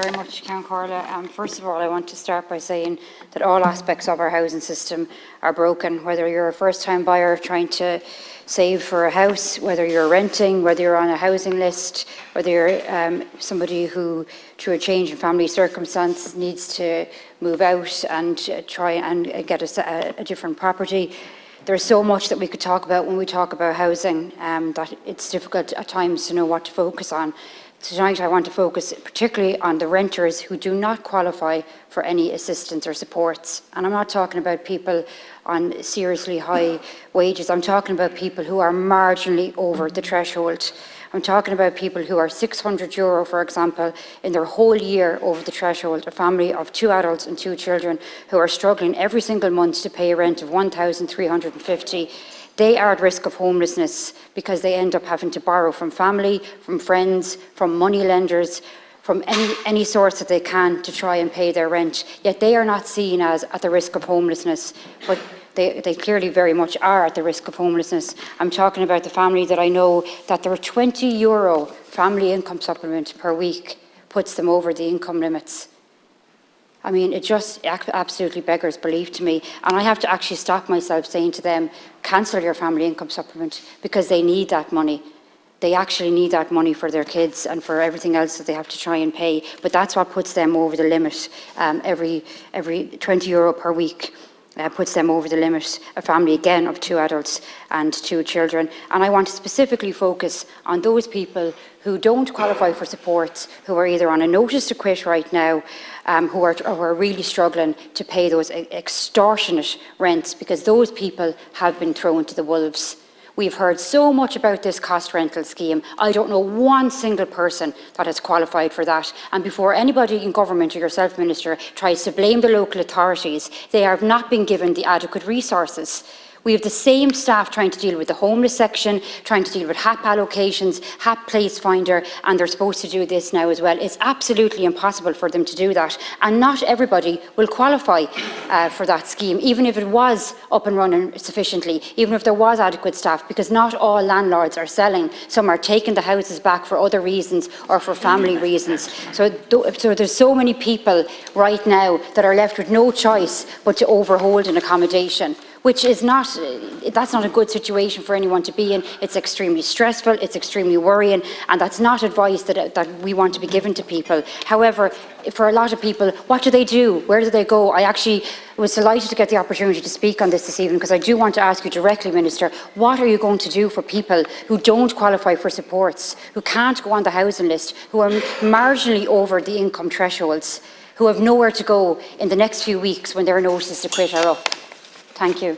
very much, Count Carla. First of all, I want to start by saying that all aspects of our housing system are broken, whether you're a first-time buyer trying to save for a house, whether you're renting, whether you're on a housing list, whether you're somebody who, through a change in family circumstances, needs to move out and try and get a different property. There's so much that we could talk about when we talk about housing that it's difficult at times to know what to focus on. Tonight I want to focus particularly on the renters who do not qualify for any assistance or supports. And I'm not talking about people on seriously high wages. I'm talking about people who are marginally over the threshold. I'm talking about people who are €600, for example, in their whole year over the threshold, a family of 2 adults and 2 children who are struggling every single month to pay a rent of €1,350. They are at risk of homelessness because they end up having to borrow from family, from friends, from money lenders, from any source that they can to try and pay their rent. Yet they are not seen as at the risk of homelessness, but they clearly very much are at the risk of homelessness. I'm talking about the family that I know that their €20 family income supplement per week puts them over the income limits. I mean, it just absolutely beggars belief to me. And I have to actually stop myself saying to them, cancel your family income supplement, because they need that money. They actually need that money for their kids and for everything else that they have to try and pay. But that's what puts them over the limit. Every €20 per week puts them over the limit. A family, again, of 2 adults and 2 children. And I want to specifically focus on those people who don't qualify for supports, who are either on a notice to quit right now, who are really struggling to pay those extortionate rents, because those people have been thrown to the wolves. We've heard so much about this cost rental scheme. I don't know one single person that has qualified for that. And before anybody in government or yourself, Minister, tries to blame the local authorities, they have not been given the adequate resources. We have the same staff trying to deal with the homeless section, trying to deal with HAP allocations, HAP place finder, and they're supposed to do this now as well. It's absolutely impossible for them to do that. And not everybody will qualify for that scheme, even if it was up and running sufficiently, even if there was adequate staff, because not all landlords are selling. Some are taking the houses back for other reasons or for family reasons. So there's so many people right now that are left with no choice but to overhold an accommodation, which is that's not a good situation for anyone to be in. It's extremely stressful, it's extremely worrying, and that's not advice that we want to be given to people. However, for a lot of people, what do they do? Where do they go? I actually was delighted to get the opportunity to speak on this evening, because I do want to ask you directly, Minister, what are you going to do for people who don't qualify for supports, who can't go on the housing list, who are marginally over the income thresholds, who have nowhere to go in the next few weeks when their notices to quit are up? Thank you.